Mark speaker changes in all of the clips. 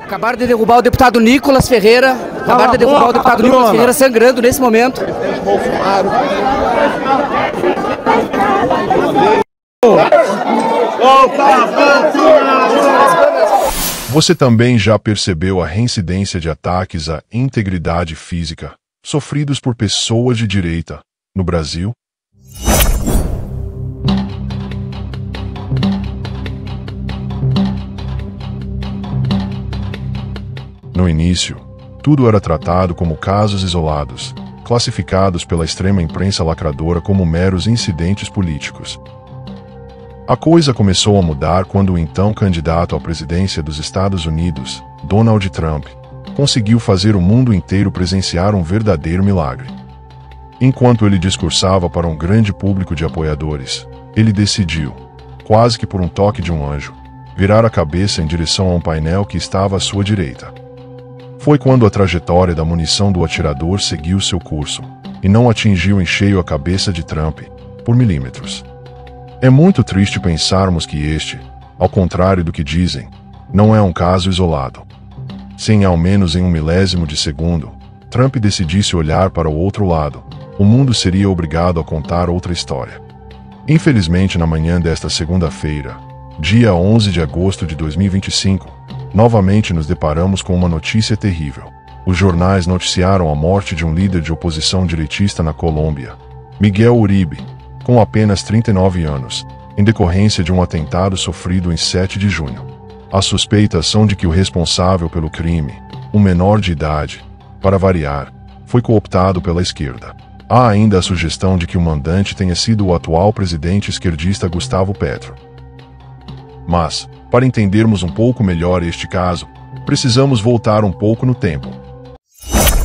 Speaker 1: Acabaram de derrubar o deputado Nicolas Ferreira. Sangrando nesse momento.
Speaker 2: Você também já percebeu a reincidência de ataques à integridade física sofridos por pessoas de direita no Brasil? No início, tudo era tratado como casos isolados, classificados pela extrema imprensa lacradora como meros incidentes políticos. A coisa começou a mudar quando o então candidato à presidência dos Estados Unidos, Donald Trump, conseguiu fazer o mundo inteiro presenciar um verdadeiro milagre. Enquanto ele discursava para um grande público de apoiadores, ele decidiu, quase que por um toque de um anjo, virar a cabeça em direção a um painel que estava à sua direita. Foi quando a trajetória da munição do atirador seguiu seu curso, e não atingiu em cheio a cabeça de Trump, por milímetros. É muito triste pensarmos que este, ao contrário do que dizem, não é um caso isolado. Se em ao menos em 1/1000 de segundo, Trump decidisse olhar para o outro lado, o mundo seria obrigado a contar outra história. Infelizmente, na manhã desta segunda-feira, dia 11 de agosto de 2025, novamente nos deparamos com uma notícia terrível. Os jornais noticiaram a morte de um líder de oposição direitista na Colômbia, Miguel Uribe, com apenas 39 anos, em decorrência de um atentado sofrido em 7 de junho. As suspeitas são de que o responsável pelo crime, um menor de idade, para variar, foi cooptado pela esquerda. Há ainda a sugestão de que o mandante tenha sido o atual presidente esquerdista Gustavo Petro. Mas, para entendermos um pouco melhor este caso, precisamos voltar um pouco no tempo.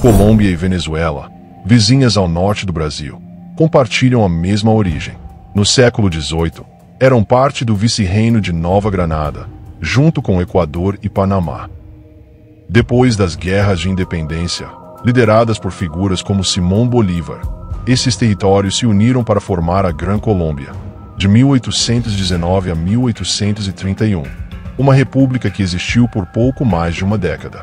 Speaker 2: Colômbia e Venezuela, vizinhas ao norte do Brasil, compartilham a mesma origem. No século XVIII, eram parte do vice-reino de Nova Granada, junto com Equador e Panamá. Depois das guerras de independência, lideradas por figuras como Simón Bolívar, esses territórios se uniram para formar a Gran Colômbia, de 1819 a 1831, uma república que existiu por pouco mais de uma década.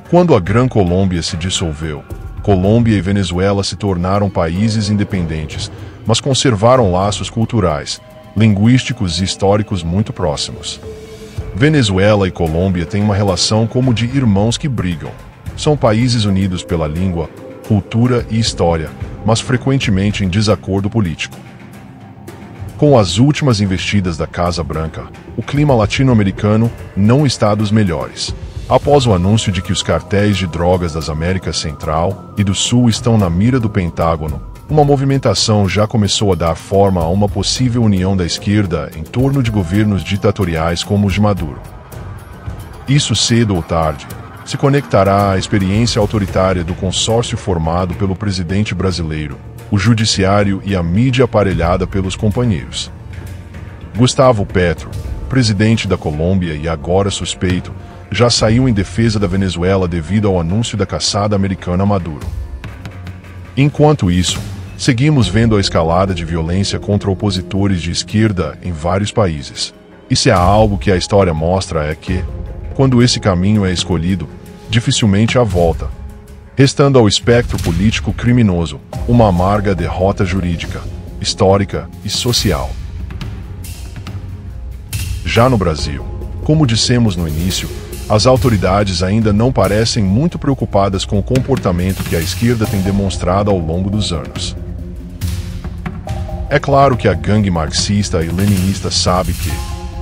Speaker 2: Quando a Gran Colômbia se dissolveu, Colômbia e Venezuela se tornaram países independentes, mas conservaram laços culturais, linguísticos e históricos muito próximos. Venezuela e Colômbia têm uma relação como de irmãos que brigam. São países unidos pela língua, cultura e história, mas frequentemente em desacordo político. Com as últimas investidas da Casa Branca, o clima latino-americano não está dos melhores. Após o anúncio de que os cartéis de drogas das Américas Central e do Sul estão na mira do Pentágono, uma movimentação já começou a dar forma a uma possível união da esquerda em torno de governos ditatoriais como os de Maduro. Isso, cedo ou tarde, se conectará à experiência autoritária do consórcio formado pelo presidente brasileiro, o judiciário e a mídia aparelhada pelos companheiros. Gustavo Petro, presidente da Colômbia e agora suspeito, já saiu em defesa da Venezuela devido ao anúncio da caçada americana a Maduro. Enquanto isso, seguimos vendo a escalada de violência contra opositores de esquerda em vários países. E se há algo que a história mostra é que, quando esse caminho é escolhido, dificilmente há volta, restando ao espectro político criminoso uma amarga derrota jurídica, histórica e social. Já no Brasil, como dissemos no início, as autoridades ainda não parecem muito preocupadas com o comportamento que a esquerda tem demonstrado ao longo dos anos. É claro que a gangue marxista e leninista sabe que,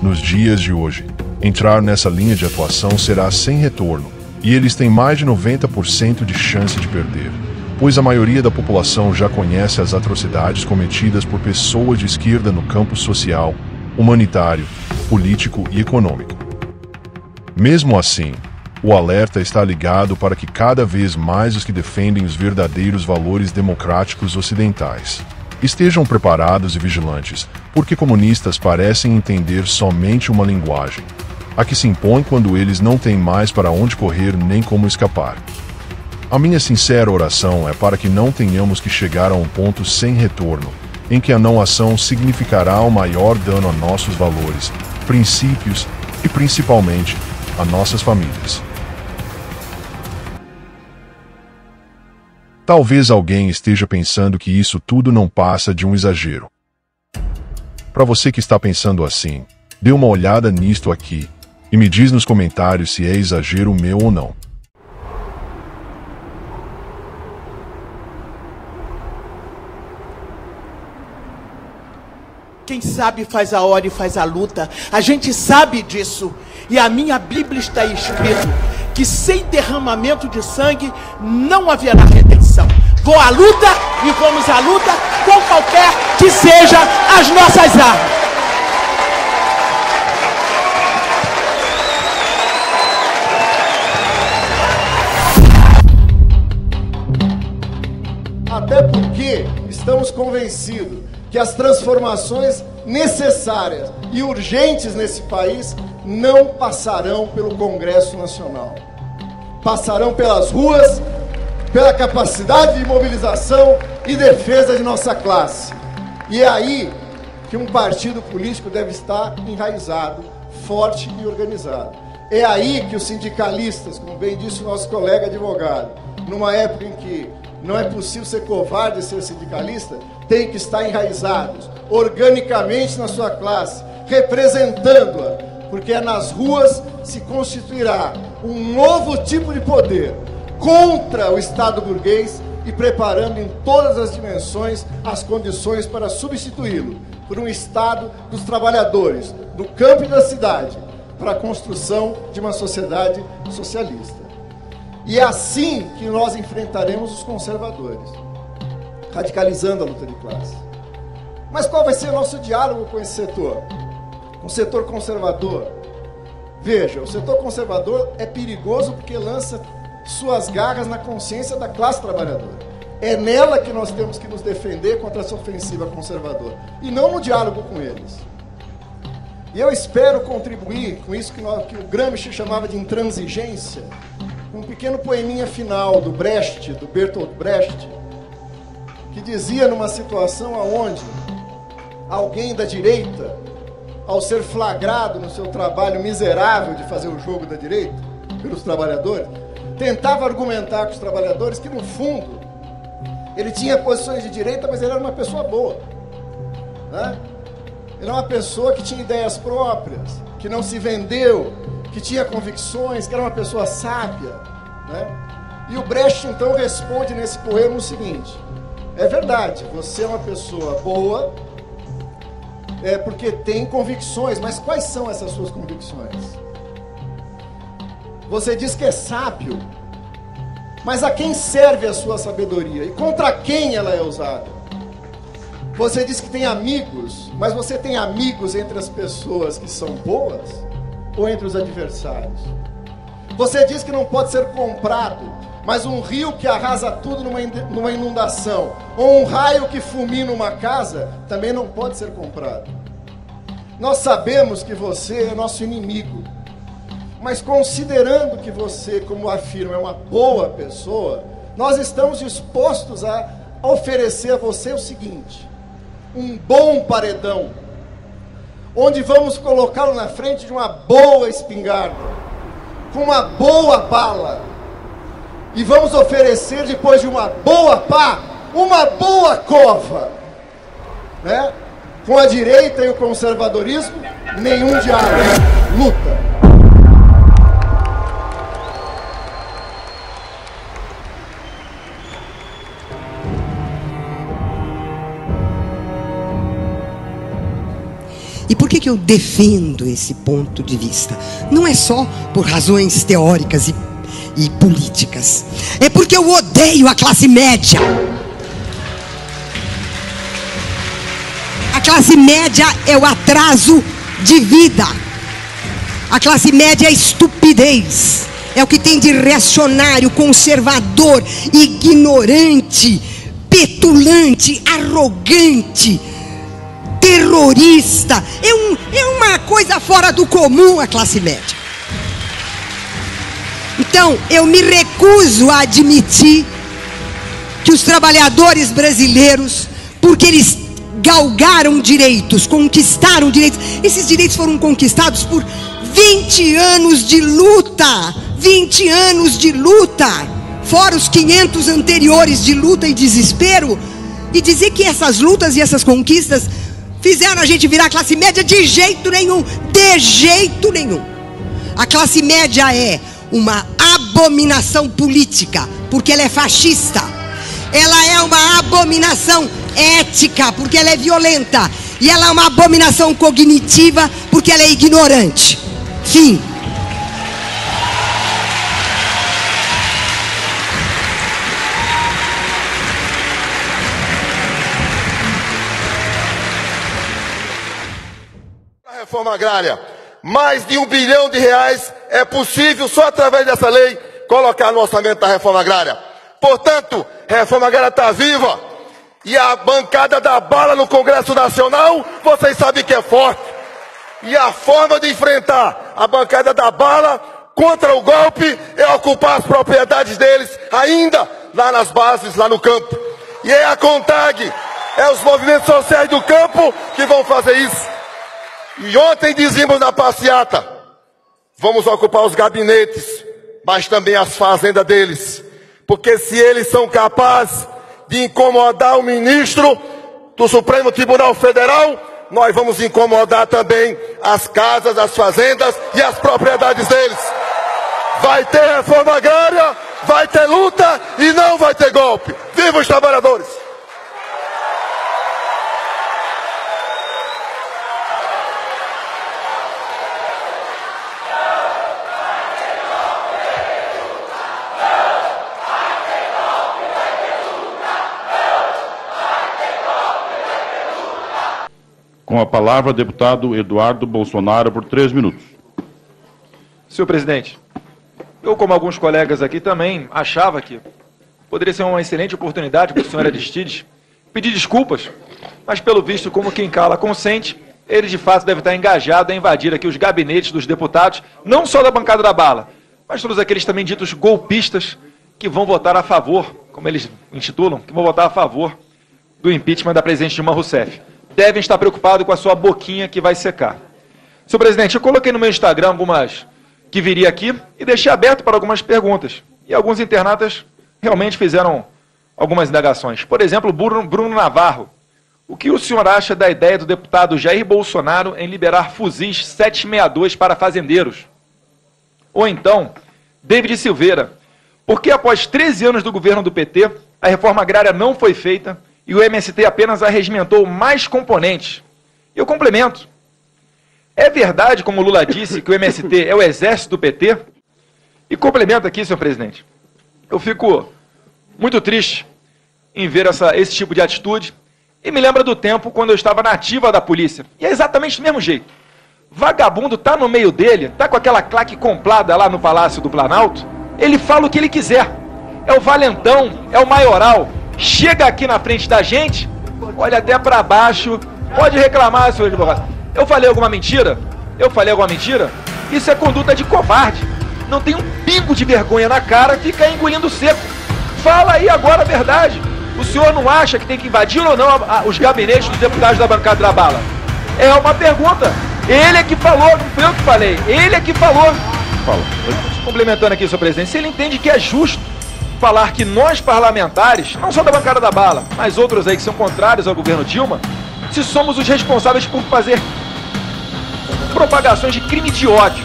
Speaker 2: nos dias de hoje, entrar nessa linha de atuação será sem retorno, e eles têm mais de 90% de chance de perder, pois a maioria da população já conhece as atrocidades cometidas por pessoas de esquerda no campo social, humanitário, político e econômico. Mesmo assim, o alerta está ligado para que cada vez mais os que defendem os verdadeiros valores democráticos ocidentais estejam preparados e vigilantes, porque comunistas parecem entender somente uma linguagem, a que se impõe quando eles não têm mais para onde correr nem como escapar. A minha sincera oração é para que não tenhamos que chegar a um ponto sem retorno, em que a não-ação significará o maior dano a nossos valores, princípios e, principalmente, a nossas famílias. Talvez alguém esteja pensando que isso tudo não passa de um exagero. Para você que está pensando assim, dê uma olhada nisto aqui e me diz nos comentários se é exagero meu ou não.
Speaker 3: Quem sabe faz a hora e faz a luta. A gente sabe disso. E a minha Bíblia está escrito que sem derramamento de sangue não haverá redenção. Vou à luta e vamos à luta com qualquer que seja as nossas armas.
Speaker 4: Até porque estamos convencidos que as transformações necessárias e urgentes nesse país não passarão pelo Congresso Nacional. Passarão pelas ruas, pela capacidade de mobilização e defesa de nossa classe. E é aí que um partido político deve estar enraizado, forte e organizado. É aí que os sindicalistas, como bem disse o nosso colega advogado, numa época em que não é possível ser covarde e ser sindicalista, tem que estar enraizados organicamente na sua classe, representando-a, porque é nas ruas se constituirá um novo tipo de poder contra o Estado burguês e preparando em todas as dimensões as condições para substituí-lo por um Estado dos trabalhadores, do campo e da cidade, para a construção de uma sociedade socialista. E é assim que nós enfrentaremos os conservadores, radicalizando a luta de classe. Mas qual vai ser o nosso diálogo com esse setor? Com o setor conservador? Veja, o setor conservador é perigoso porque lança suas garras na consciência da classe trabalhadora. É nela que nós temos que nos defender contra essa ofensiva conservadora, e não no diálogo com eles. E eu espero contribuir com isso que o Gramsci chamava de intransigência, um pequeno poeminha final do Brecht, do Bertolt Brecht, que dizia numa situação onde alguém da direita, ao ser flagrado no seu trabalho miserável de fazer o jogo da direita, pelos trabalhadores, tentava argumentar com os trabalhadores que, no fundo, ele tinha posições de direita, mas ele era uma pessoa boa, né? Ele era uma pessoa que tinha ideias próprias, que não se vendeu, que tinha convicções, que era uma pessoa sábia, né? E o Brecht então responde nesse poema o seguinte: é verdade, você é uma pessoa boa, porque tem convicções, mas quais são essas suas convicções? Você diz que é sábio, mas a quem serve a sua sabedoria? E contra quem ela é usada? Você diz que tem amigos, mas você tem amigos entre as pessoas que são boas ou entre os adversários? Você diz que não pode ser comprado, mas um rio que arrasa tudo numa inundação, ou um raio que fulmina uma casa, também não pode ser comprado. Nós sabemos que você é nosso inimigo, mas considerando que você, como afirma, é uma boa pessoa, nós estamos dispostos a oferecer a você o seguinte: um bom paredão, onde vamos colocá-lo na frente de uma boa espingarda, com uma boa bala, e vamos oferecer, depois de uma boa pá, uma boa cova, né? Com a direita e o conservadorismo, nenhum diálogo, luta.
Speaker 5: E por que eu defendo esse ponto de vista? Não é só por razões teóricas e políticas. É porque eu odeio a classe média. A classe média é o atraso de vida. A classe média é a estupidez. É o que tem de reacionário, conservador, ignorante, petulante, arrogante, terrorista. É uma coisa fora do comum a classe média. Então, eu me recuso a admitir que os trabalhadores brasileiros, porque eles galgaram direitos, conquistaram direitos, esses direitos foram conquistados por 20 anos de luta. 20 anos de luta. fora os 500 anteriores de luta e desespero, e dizer que essas lutas e essas conquistas fizeram a gente virar classe média, de jeito nenhum, de jeito nenhum. A classe média é uma abominação política, porque ela é fascista. Ela é uma abominação ética, porque ela é violenta. E ela é uma abominação cognitiva, porque ela é ignorante. Fim.
Speaker 6: A reforma agrária, mais de R$1 bilhão é possível só através dessa lei colocar no orçamento da reforma agrária. Portanto, a reforma agrária está viva. E a bancada da bala no Congresso Nacional, vocês sabem que é forte. E a forma de enfrentar a bancada da bala contra o golpe é ocupar as propriedades deles, ainda lá nas bases, lá no campo. E é a CONTAG, é os movimentos sociais do campo que vão fazer isso. E ontem dizíamos na passeata, vamos ocupar os gabinetes, mas também as fazendas deles. Porque se eles são capazes de incomodar o ministro do Supremo Tribunal Federal, nós vamos incomodar também as casas, as fazendas e as propriedades deles. Vai ter reforma agrária, vai ter luta e não vai ter golpe. Viva os trabalhadores!
Speaker 7: Com a palavra, deputado Eduardo Bolsonaro, por 3 minutos.
Speaker 8: Senhor presidente, eu, como alguns colegas aqui, também achava que poderia ser uma excelente oportunidade para o senhor Aristides pedir desculpas, mas, pelo visto, como quem cala consente, ele, de fato, deve estar engajado em invadir aqui os gabinetes dos deputados, não só da bancada da bala, mas todos aqueles também ditos golpistas que vão votar a favor, como eles intitulam, que vão votar a favor do impeachment da presidente Dilma Rousseff. Devem estar preocupados com a sua boquinha que vai secar. Senhor presidente, eu coloquei no meu Instagram algumas que viria aqui e deixei aberto para algumas perguntas. E alguns internautas realmente fizeram algumas indagações. Por exemplo, Bruno Navarro. O que o senhor acha da ideia do deputado Jair Bolsonaro em liberar fuzis 762 para fazendeiros? Ou então, David Silveira. Por que após 13 anos do governo do PT, a reforma agrária não foi feita e o MST apenas arregimentou mais componentes? E eu complemento. É verdade, como Lula disse, que o MST é o exército do PT? E complemento aqui, senhor presidente. Eu fico muito triste em ver esse tipo de atitude e me lembra do tempo quando eu estava na ativa da polícia. E é exatamente do mesmo jeito. Vagabundo tá no meio dele, tá com aquela claque comprada lá no Palácio do Planalto, ele fala o que ele quiser. É o valentão, é o maioral. Chega aqui na frente da gente, olha até para baixo, pode reclamar, senhor advogado. Eu falei alguma mentira? Eu falei alguma mentira? Isso é conduta de covarde. Não tem um pingo de vergonha na cara, fica engolindo seco. Fala aí agora a verdade. O senhor não acha que tem que invadir ou não os gabinetes dos deputados da bancada da bala? É uma pergunta. Ele é que falou, não foi eu que falei. Ele é que falou.
Speaker 7: Fala.
Speaker 8: Complementando aqui, senhor presidente, se ele entende que é justo falar que nós parlamentares, não só da bancada da bala, mas outros aí que são contrários ao governo Dilma, se somos os responsáveis por fazer propagações de crime de ódio,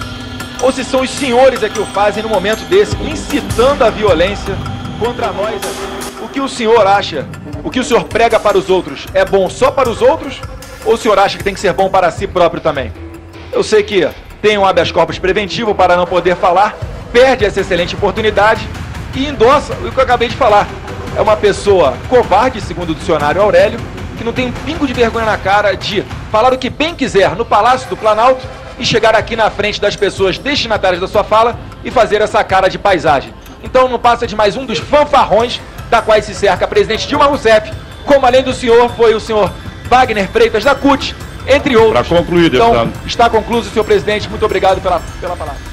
Speaker 8: ou se são os senhores que o fazem no momento desse, incitando a violência contra nós. O que o senhor acha, o que o senhor prega para os outros é bom só para os outros, ou o senhor acha que tem que ser bom para si próprio também? Eu sei que tem um habeas corpus preventivo para não poder falar, perde essa excelente oportunidade e endossa o que eu acabei de falar. É uma pessoa covarde, segundo o dicionário Aurélio, que não tem um pingo de vergonha na cara de falar o que bem quiser no Palácio do Planalto e chegar aqui na frente das pessoas destinatárias da sua fala e fazer essa cara de paisagem. Então não passa de mais um dos fanfarrões da qual se cerca a presidente Dilma Rousseff, como além do senhor foi o senhor Wagner Freitas da CUT, entre outros.
Speaker 7: Para concluir, deputado.
Speaker 8: Então, está concluído, senhor presidente. Muito obrigado pela palavra.